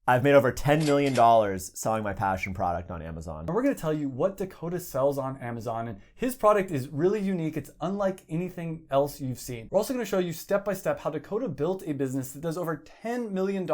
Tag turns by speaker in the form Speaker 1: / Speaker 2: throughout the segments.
Speaker 1: I've made over $10 million selling my passion product on Amazon.
Speaker 2: And we're gonna tell you what Dakota sells on Amazon, and his product is really unique. It's unlike anything else you've seen. We're also gonna show you step by step how Dakota built a business that does over $10 million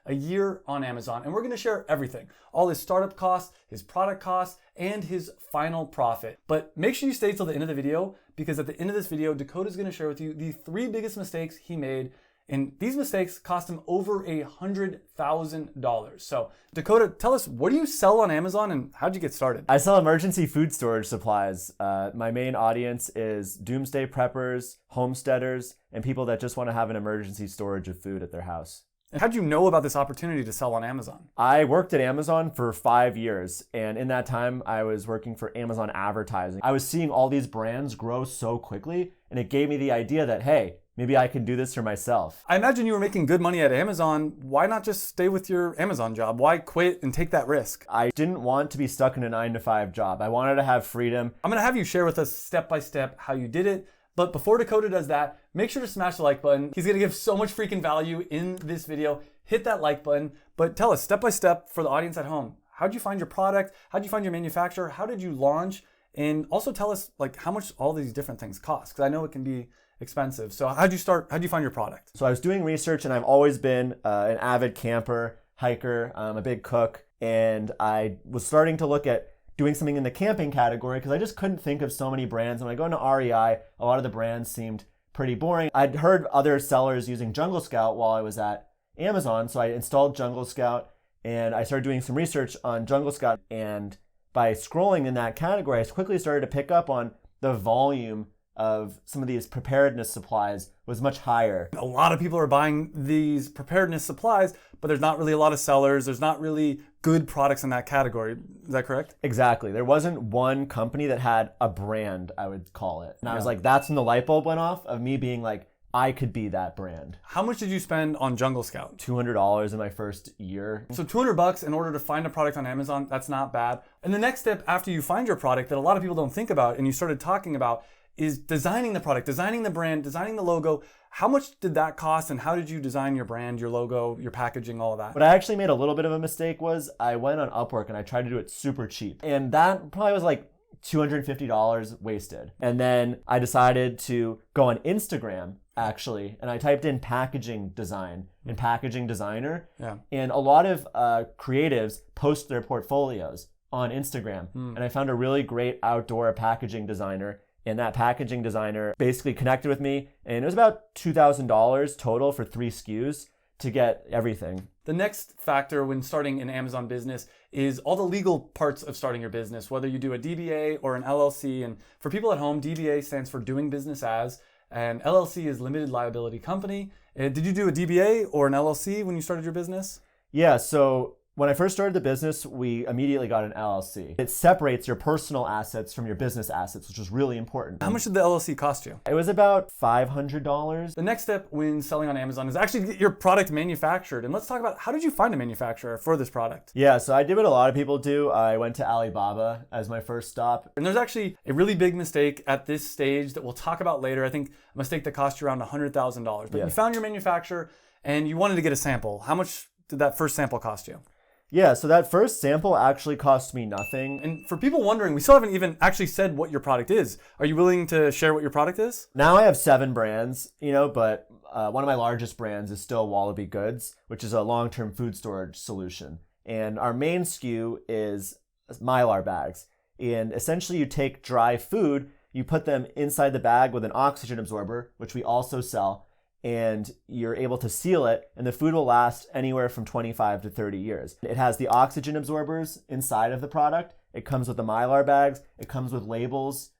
Speaker 2: a year on Amazon. And we're gonna share everything, all his startup costs, his product costs, and his final profit. But make sure you stay till the end of the video, because at the end of this video, Dakota's gonna share with you the 3 biggest mistakes he made. And these mistakes cost him over $100,000. So Dakota, tell us, what do you sell on Amazon and how'd you get started?
Speaker 1: I sell emergency food storage supplies. My main audience is doomsday preppers, homesteaders, and people that just want to have an emergency storage of food at their house.
Speaker 2: And how'd you know about this opportunity to sell on Amazon?
Speaker 1: I worked at Amazon for 5 years, and in that time, I was working for Amazon advertising. I was seeing all these brands grow so quickly, and it gave me the idea that, hey, maybe I can do this for myself.
Speaker 2: I imagine you were making good money at Amazon. Why not just stay with your Amazon job? Why quit and take that risk?
Speaker 1: I didn't want to be stuck in a 9-to-5 job. I wanted to have freedom.
Speaker 2: I'm gonna have you share with us step by step how you did it. But before Dakota does that, make sure to smash the like button. He's gonna give so much freaking value in this video. Hit that like button. But tell us step by step for the audience at home, how'd you find your product? How'd you find your manufacturer? How did you launch? And also tell us like how much all these different things cost, because I know it can be expensive. So how'd you start? How'd you find your product?
Speaker 1: So I was doing research, and I've always been an avid camper, hiker, a big cook, and I was starting to look at doing something in the camping category because I just couldn't think of so many brands. When I go into REI, a lot of the brands seemed pretty boring. I'd heard other sellers using Jungle Scout while I was at Amazon, so I installed Jungle Scout, and I started doing some research on Jungle Scout, and by scrolling in that category, I quickly started to pick up on the volume of some of these preparedness supplies was much higher.
Speaker 2: A lot of people are buying these preparedness supplies, but there's not really a lot of sellers. There's not really good products in that category. Is that correct?
Speaker 1: Exactly. There wasn't one company that had a brand, I would call it. And I was like, that's when the light bulb went off of me being like, I could be that brand.
Speaker 2: How much did you spend on Jungle Scout?
Speaker 1: $200 in my first year.
Speaker 2: So $200 in order to find a product on Amazon, that's not bad. And the next step after you find your product that a lot of people don't think about and you started talking about is designing the product, designing the brand, designing the logo. How much did that cost, and how did you design your brand, your logo, your packaging, all of that?
Speaker 1: What I actually made a little bit of a mistake was I went on Upwork and I tried to do it super cheap. And that probably was like $250 wasted. And then I decided to go on Instagram actually, and I typed in packaging design and packaging designer.
Speaker 2: Yeah.
Speaker 1: And a lot of creatives post their portfolios on Instagram. And I found a really great outdoor packaging designer. And that packaging designer basically connected with me, and it was about $2,000 total for 3 SKUs to get everything.
Speaker 2: The next factor when starting an Amazon business is all the legal parts of starting your business, whether you do a DBA or an LLC. And for people at home, DBA stands for doing business as, and LLC is limited liability company. Did you do a DBA or an LLC when you started your business?
Speaker 1: Yeah, so when I first started the business, we immediately got an LLC. It separates your personal assets from your business assets, which is really important.
Speaker 2: How much did the LLC cost you?
Speaker 1: It was about $500.
Speaker 2: The next step when selling on Amazon is actually to get your product manufactured. And let's talk about, how did you find a manufacturer for this product?
Speaker 1: Yeah, so I did what a lot of people do. I went to Alibaba as my first stop.
Speaker 2: And there's actually a really big mistake at this stage that we'll talk about later. I think a mistake that cost you around $100,000. But you found your manufacturer and you wanted to get a sample. How much did that first sample cost you?
Speaker 1: Yeah, so that first sample actually cost me nothing.
Speaker 2: And for people wondering, we still haven't even actually said what your product is. Are you willing to share what your product is?
Speaker 1: Now I have 7 brands, but one of my largest brands is still Wallaby Goods, which is a long-term food storage solution. And our main SKU is Mylar bags. And essentially you take dry food, you put them inside the bag with an oxygen absorber, which we also sell, and you're able to seal it, and the food will last anywhere from 25 to 30 years. It has the oxygen absorbers inside of the product. It comes with the Mylar bags. It comes with labels,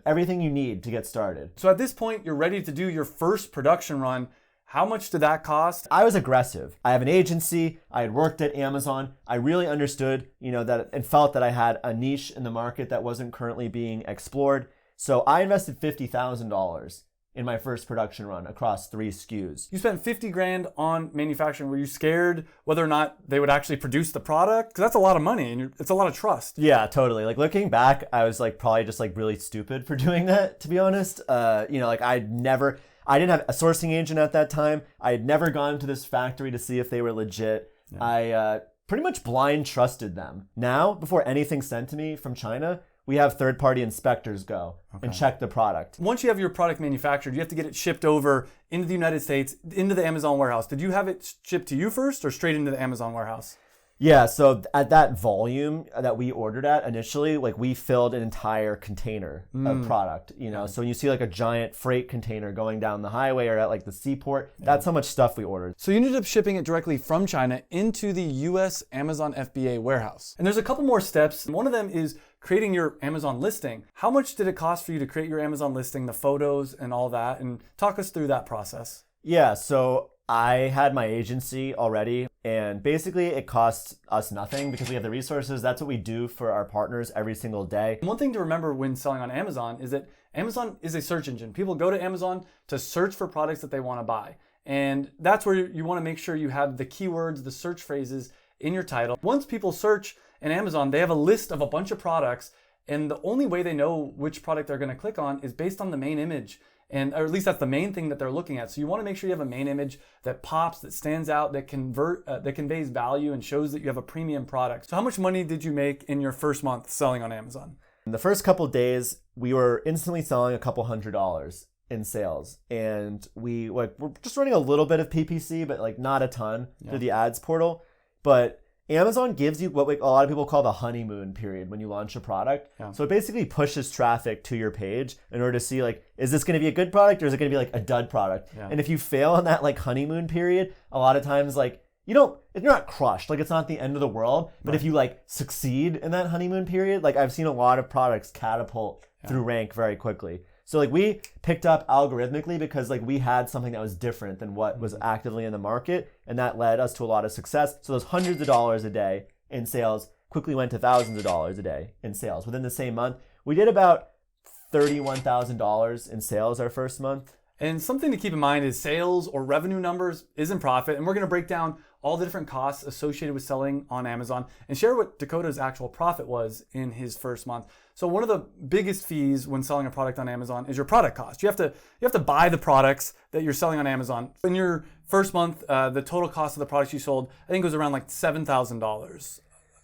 Speaker 1: everything you need to get started.
Speaker 2: So at this point, you're ready to do your first production run. How much did that cost?
Speaker 1: I was aggressive. I have an agency. I had worked at Amazon. I really understood, that and felt that I had a niche in the market that wasn't currently being explored. So I invested $50,000 in my first production run across 3 SKUs.
Speaker 2: You spent 50 grand on manufacturing. Were you scared whether or not they would actually produce the product? Because that's a lot of money and it's a lot of trust.
Speaker 1: Yeah, totally. Like looking back, I was probably just really stupid for doing that, to be honest. I didn't have a sourcing agent at that time. I had never gone to this factory to see if they were legit. I pretty much blind trusted them. Now, before anything's sent to me from China, we have third-party inspectors go and check the product.
Speaker 2: Once you have your product manufactured, you have to get it shipped over into the United States, into the Amazon warehouse. Did you have it shipped to you first or straight into the Amazon warehouse?
Speaker 1: Yeah, so at that volume that we ordered at initially, like we filled an entire container of product, you know. So when you see like a giant freight container going down the highway or at like the seaport, that's how much stuff we ordered.
Speaker 2: So you ended up shipping it directly from China into the US Amazon FBA warehouse. And there's a couple more steps. One of them is creating your Amazon listing. How much did it cost for you to create your Amazon listing, the photos and all that? And talk us through that process.
Speaker 1: Yeah, so I had my agency already, and basically it costs us nothing because we have the resources. That's what we do for our partners every single day.
Speaker 2: One thing to remember when selling on Amazon is that Amazon is a search engine. People go to Amazon to search for products that they want to buy. And that's where you want to make sure you have the keywords, the search phrases in your title. Once people search in Amazon, they have a list of a bunch of products, and the only way they know which product they're going to click on is based on the main image. Or at least that's the main thing that they're looking at. So you want to make sure you have a main image that pops, that stands out, that conveys value and shows that you have a premium product. So how much money did you make in your first month selling on Amazon?
Speaker 1: In the first couple of days, we were instantly selling a couple $100 in sales. And we're just running a little bit of PPC, but like not a ton through the ads portal. But Amazon gives you what a lot of people call the honeymoon period when you launch a product. Yeah. So it basically pushes traffic to your page in order to see like, is this going to be a good product or is it going to be like a dud product? Yeah. And if you fail in that like honeymoon period, a lot of times like you're not crushed, like it's not the end of the world. But if you like succeed in that honeymoon period, like I've seen a lot of products catapult through rank very quickly. So like we picked up algorithmically because like we had something that was different than what was actively in the market, and that led us to a lot of success. So those hundreds of dollars a day in sales quickly went to thousands of dollars a day in sales. Within the same month, we did about $31,000 in sales our first month.
Speaker 2: And something to keep in mind is sales or revenue numbers isn't profit. And we're going to break down all the different costs associated with selling on Amazon and share what Dakota's actual profit was in his first month. So one of the biggest fees when selling a product on Amazon is your product cost. You have to buy the products that you're selling on Amazon. In your first month, the total cost of the products you sold, I think it was around like $7,000.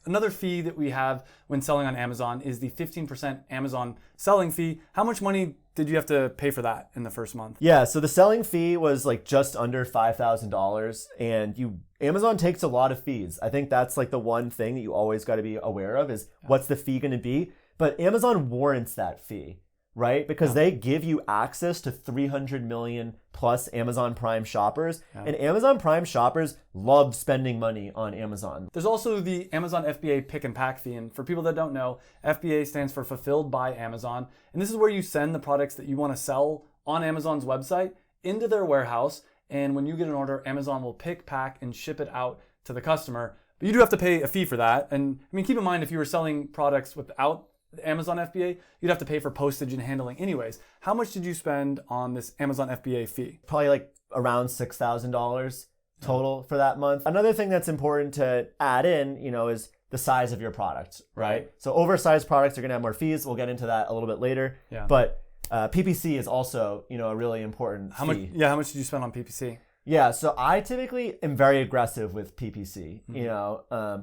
Speaker 2: Another fee that we have when selling on Amazon is the 15% Amazon selling fee. How much money did you have to pay for that in the first month?
Speaker 1: Yeah, so the selling fee was like just under $5,000, and Amazon takes a lot of fees. I think that's like the one thing that you always got to be aware of is what's the fee going to be? But Amazon warrants that fee, right? Because they give you access to 300 million plus Amazon Prime shoppers. And Amazon Prime shoppers love spending money on Amazon.
Speaker 2: There's also the Amazon FBA pick and pack fee. And for people that don't know, FBA stands for Fulfilled by Amazon. And this is where you send the products that you want to sell on Amazon's website into their warehouse. And when you get an order, Amazon will pick, pack, and ship it out to the customer. But you do have to pay a fee for that. And I mean, keep in mind, if you were selling products without Amazon FBA, you'd have to pay for postage and handling anyways. How much did you spend on this Amazon FBA fee?
Speaker 1: Probably like around $6,000 total for that month. Another thing that's important to add in, is the size of your product, right? So oversized products are going to have more fees. We'll get into that a little bit later. Yeah. But PPC is also, a really important fee.
Speaker 2: How much did you spend on PPC?
Speaker 1: Yeah, so I typically am very aggressive with PPC,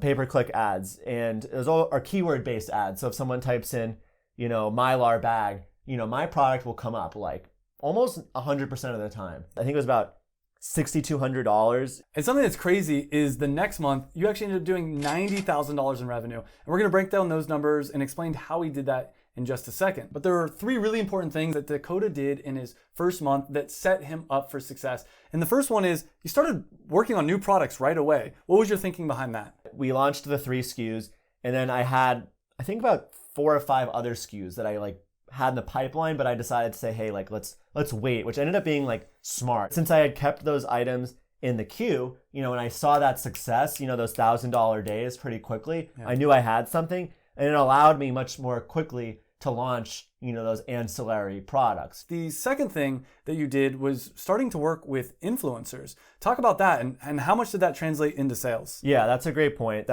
Speaker 1: pay-per-click ads, and those are keyword-based ads. So if someone types in, Mylar bag, my product will come up like almost 100% of the time. I think it was about $6,200.
Speaker 2: And something that's crazy is the next month, you actually ended up doing $90,000 in revenue. And we're going to break down those numbers and explain how we did that in just a second. But there are three really important things that Dakota did in his first month that set him up for success. And the first one is he started working on new products right away. What was your thinking behind that?
Speaker 1: We launched the 3 SKUs, and then I had, I think about 4 or 5 other SKUs that I had in the pipeline, but I decided to say, hey, let's wait, which ended up being smart. Since I had kept those items in the queue, when I saw that success, those $1,000 days pretty quickly, I knew I had something, and it allowed me much more quickly to launch, those ancillary products.
Speaker 2: The second thing that you did was starting to work with influencers. Talk about that and how much did that translate into sales?
Speaker 1: Yeah, that's a great point.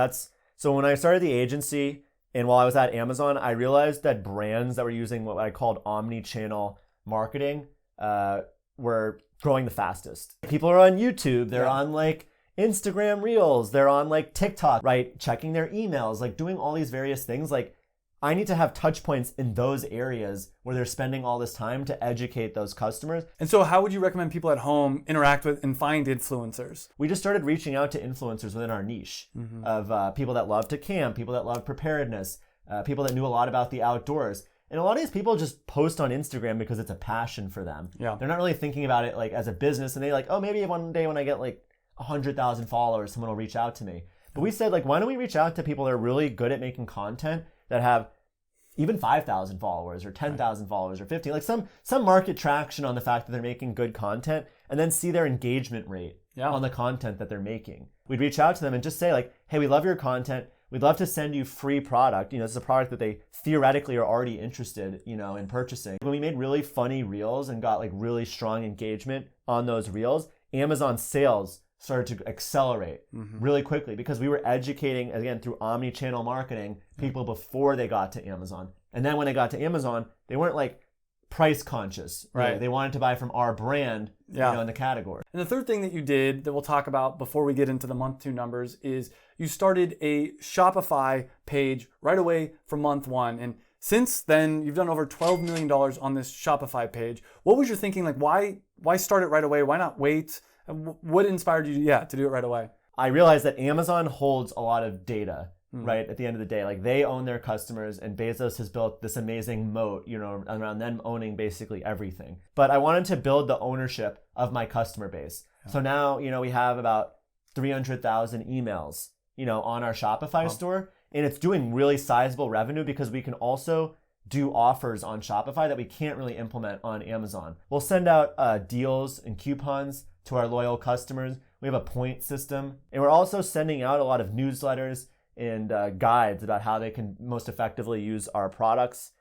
Speaker 1: So when I started the agency and while I was at Amazon, I realized that brands that were using what I called omni-channel marketing were growing the fastest. People are on YouTube, they're on Instagram Reels, they're on like TikTok, right? Checking their emails, like doing all these various things. Like I need to have touch points in those areas where they're spending all this time to educate those customers.
Speaker 2: And so how would you recommend people at home interact with and find influencers?
Speaker 1: We just started reaching out to influencers within our niche of people that love to camp, people that love preparedness, people that knew a lot about the outdoors. And a lot of these people just post on Instagram because it's a passion for them.
Speaker 2: Yeah.
Speaker 1: They're not really thinking about it like as a business, and they like, oh, maybe one day when I get like 100,000 followers, someone will reach out to me. But we said, like, why don't we reach out to people that are really good at making content that have even 5,000 followers or 10,000 followers or 50, like some market traction on the fact that they're making good content, and then see their engagement rate on the content that they're making. We'd reach out to them and just say like, hey, we love your content. We'd love to send you free product. This is a product that they theoretically are already interested, in purchasing. When we made really funny reels and got like really strong engagement on those reels, Amazon sales started to accelerate really quickly because we were educating, again, through omni-channel marketing, people before they got to Amazon. And then when they got to Amazon, they weren't like price conscious, right? They wanted to buy from our brand, in the category.
Speaker 2: And the third thing that you did that we'll talk about before we get into the month 2 numbers is you started a Shopify page right away from month 1. And since then, you've done over $12 million on this Shopify page. What was your thinking? Like, why start it right away? Why not wait? What inspired you to do it right away?
Speaker 1: I realized that Amazon holds a lot of data, right? At the end of the day, like they own their customers, and Bezos has built this amazing moat, around them owning basically everything. But I wanted to build the ownership of my customer base. So now, we have about 300,000 emails, on our Shopify store, and it's doing really sizable revenue because we can also do offers on Shopify that we can't really implement on Amazon. We'll send out deals and coupons to our loyal customers. We have a point system, and we're also sending out a lot of newsletters and guides about how they can most effectively use our products.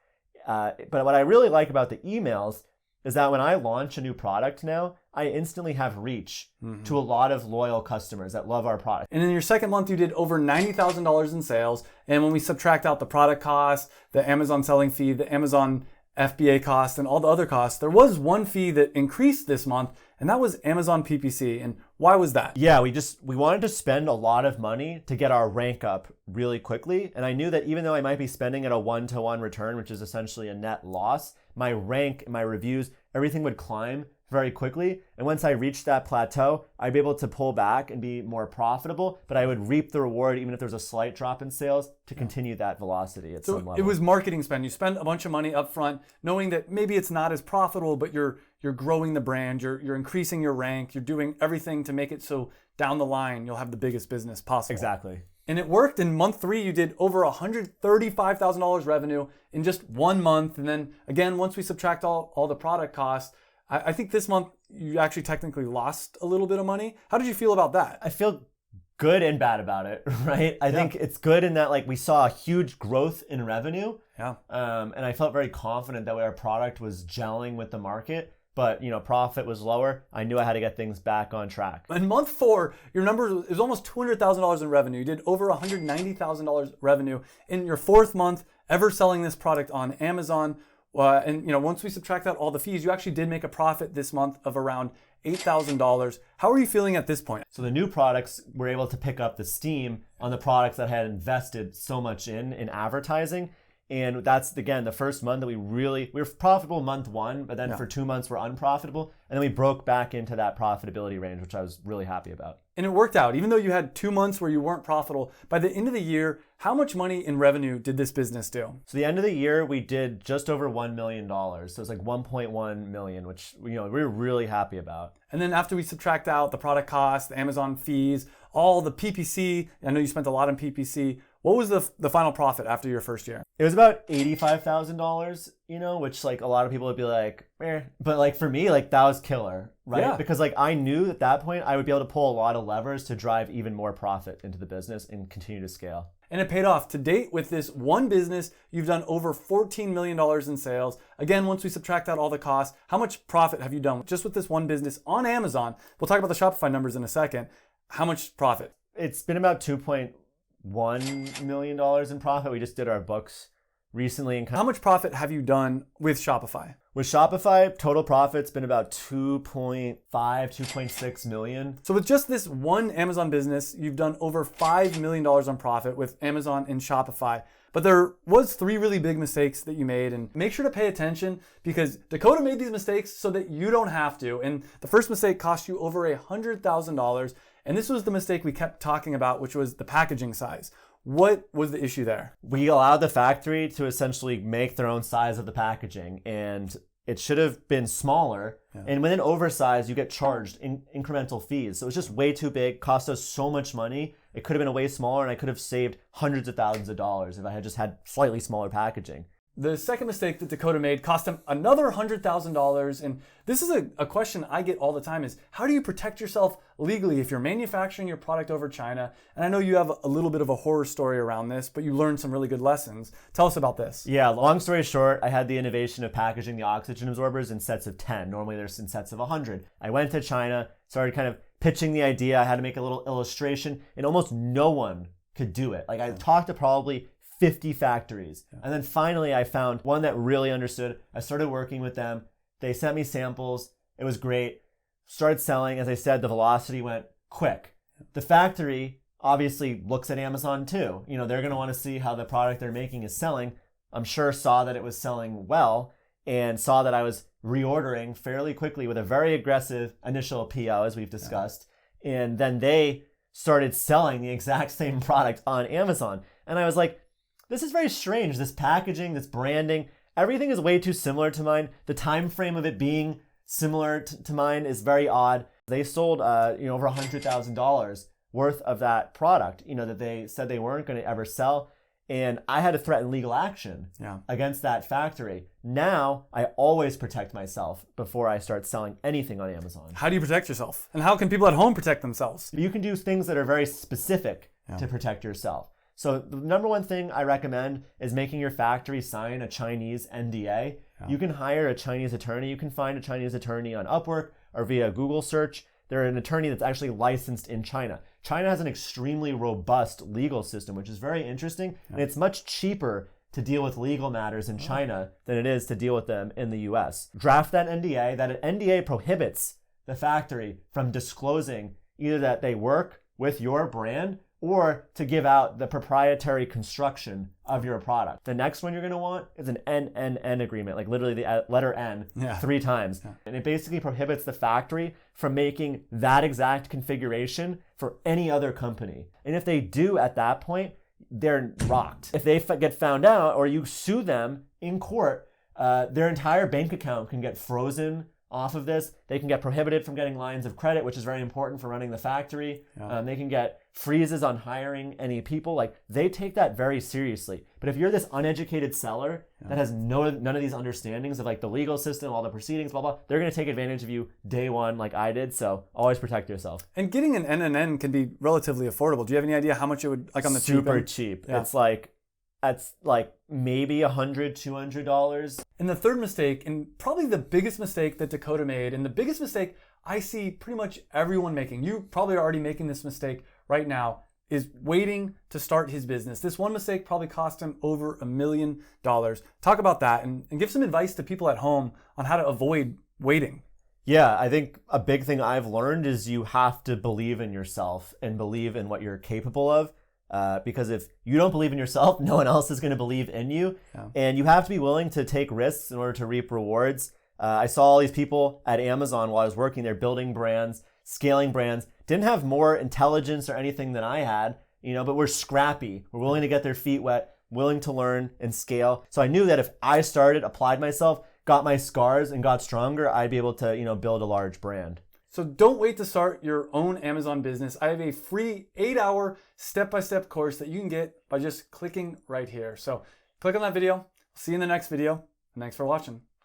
Speaker 1: But what I really like about the emails is that when I launch a new product now, I instantly have reach to a lot of loyal customers that love our product.
Speaker 2: And in your second month, you did over $90,000 in sales. And when we subtract out the product cost, the Amazon selling fee, the Amazon FBA cost, and all the other costs, there was one fee that increased this month, and that was Amazon PPC. And why was that?
Speaker 1: Yeah, we wanted to spend a lot of money to get our rank up really quickly. And I knew that even though I might be spending at a 1-to-1 return, which is essentially a net loss, my rank, my reviews, everything would climb very quickly. And once I reached that plateau, I'd be able to pull back and be more profitable, but I would reap the reward even if there's a slight drop in sales to continue that velocity at some level.
Speaker 2: It was marketing spend. You spend a bunch of money up front knowing that maybe it's not as profitable, but you're growing the brand, you're increasing your rank, you're doing everything to make it so down the line you'll have the biggest business possible.
Speaker 1: Exactly.
Speaker 2: And it worked. In month 3, you did over $135,000 revenue in just 1 month. And then again, once we subtract all the product costs, I think this month you actually technically lost a little bit of money. How did you feel about that?
Speaker 1: I feel good and bad about it, right? I think it's good in that like we saw a huge growth in revenue.
Speaker 2: Yeah.
Speaker 1: And I felt very confident that our product was gelling with the market. But, profit was lower. I knew I had to get things back on track.
Speaker 2: In month 4, your number is almost $200,000 in revenue. You did over $190,000 revenue in your 4th month ever selling this product on Amazon. And once we subtract out all the fees, you actually did make a profit this month of around $8,000. How are you feeling at this point?
Speaker 1: So the new products were able to pick up the steam on the products that I had invested so much in advertising. And that's, again, the first month that we were profitable month 1, but then for 2 months we're unprofitable. And then we broke back into that profitability range, which I was really happy about. And
Speaker 2: it worked out. Even though you had 2 months where you weren't profitable, by the end of the year, how much money in revenue did this business do?
Speaker 1: So the end of the year, we did just over $1 million. So it's like 1.1 million, which we were really happy about.
Speaker 2: And then after we subtract out the product costs, the Amazon fees, all the PPC, I know you spent a lot on PPC. What was the final profit after your first year?
Speaker 1: It was about $85,000, which like a lot of people would be like, eh. But like for me, like that was killer, right?
Speaker 2: Yeah.
Speaker 1: Because like I knew at that point I would be able to pull a lot of levers to drive even more profit into the business and continue to scale.
Speaker 2: And it paid off. To date, with this one business, you've done over $14 million in sales. Again, once we subtract out all the costs, how much profit have you done just with this one business on Amazon? We'll talk about the Shopify numbers in a second. How much profit?
Speaker 1: It's been about $2.1 million in profit. We just did our books recently.
Speaker 2: How much profit have you done with Shopify?
Speaker 1: With Shopify, total profit's been about 2.5, 2.6 million.
Speaker 2: So with just this one Amazon business, you've done over $5 million on profit with Amazon and Shopify. But there was 3 really big mistakes that you made, and make sure to pay attention because Dakota made these mistakes so that you don't have to. And the first mistake cost you over $100,000. And this was the mistake we kept talking about, which was the packaging size. What was the issue there?
Speaker 1: We allowed the factory to essentially make their own size of the packaging, and it should have been smaller. Yeah. And when an oversized, you get charged incremental fees. So it was just way too big, cost us so much money. It could have been a way smaller, and I could have saved hundreds of thousands of dollars if I had just had slightly smaller packaging.
Speaker 2: The second mistake that Dakota made cost him another $100,000. And this is a question I get all the time is, how do you protect yourself legally if you're manufacturing your product over China? And I know you have a little bit of a horror story around this, but you learned some really good lessons. Tell us about this.
Speaker 1: Yeah, long story short, I had the innovation of packaging the oxygen absorbers in sets of 10. Normally they're in sets of 100. I went to China, started kind of pitching the idea. I had to make a little illustration, and almost no one could do it. Like I talked to probably 50 factories. And then finally I found one that really understood. I started working with them. They sent me samples. It was great. Started selling. As I said, the velocity went quick. The factory obviously looks at Amazon too. You know, they're going to want to see how the product they're making is selling. I'm sure saw that it was selling well and saw that I was reordering fairly quickly with a very aggressive initial PO, as we've discussed. And then they started selling the exact same product on Amazon. And I was like, this is very strange. This packaging, this branding, everything is way too similar to mine. The time frame of it being similar to mine is very odd. They sold over $100,000 worth of that product, that they said they weren't going to ever sell. And I had to threaten legal action against that factory. Now I always protect myself before I start selling anything on Amazon.
Speaker 2: How do you protect yourself? And how can people at home protect themselves?
Speaker 1: You can do things that are very specific to protect yourself. So the number one thing I recommend is making your factory sign a Chinese NDA. You can hire a Chinese attorney. You can find a Chinese attorney on Upwork or via Google search. They're an attorney that's actually licensed in China. China has an extremely robust legal system, which is very interesting. And it's much cheaper to deal with legal matters in China than it is to deal with them in the US. Draft that NDA. That NDA prohibits the factory from disclosing either that they work with your brand or to give out the proprietary construction of your product. The next one you're gonna want is an NNN agreement, like literally the letter N 3 times. And it basically prohibits the factory from making that exact configuration for any other company. And if they do at that point, they're rocked. If they get found out or you sue them in court, their entire bank account can get frozen off of this. They can get prohibited from getting lines of credit, which is very important for running the factory. They can get freezes on hiring any people. Like, they take that very seriously. But if you're this uneducated seller that has none of these understandings of like the legal system, all the proceedings, blah, blah, they're going to take advantage of you day one like I did. So always protect yourself.
Speaker 2: And getting an NNN can be relatively affordable. Do you have any idea how much it would, like on the
Speaker 1: super cheap? It's like maybe $100, $200.
Speaker 2: And the third mistake, and probably the biggest mistake that Dakota made, and the biggest mistake I see pretty much everyone making, you probably are already making this mistake right now, is waiting to start his business. This one mistake probably cost him over $1 million. Talk about that and give some advice to people at home on how to avoid waiting.
Speaker 1: Yeah, I think a big thing I've learned is you have to believe in yourself and believe in what you're capable of. Because if you don't believe in yourself, no one else is going to believe in you. And you have to be willing to take risks in order to reap rewards. I saw all these people at Amazon while I was working there, building brands, scaling brands, didn't have more intelligence or anything than I had, but we're scrappy. We're willing to get their feet wet, willing to learn and scale. So I knew that if I started, applied myself, got my scars and got stronger, I'd be able to, build a large brand.
Speaker 2: So don't wait to start your own Amazon business. I have a free 8-hour step-by-step course that you can get by just clicking right here. So click on that video. See you in the next video. And thanks for watching.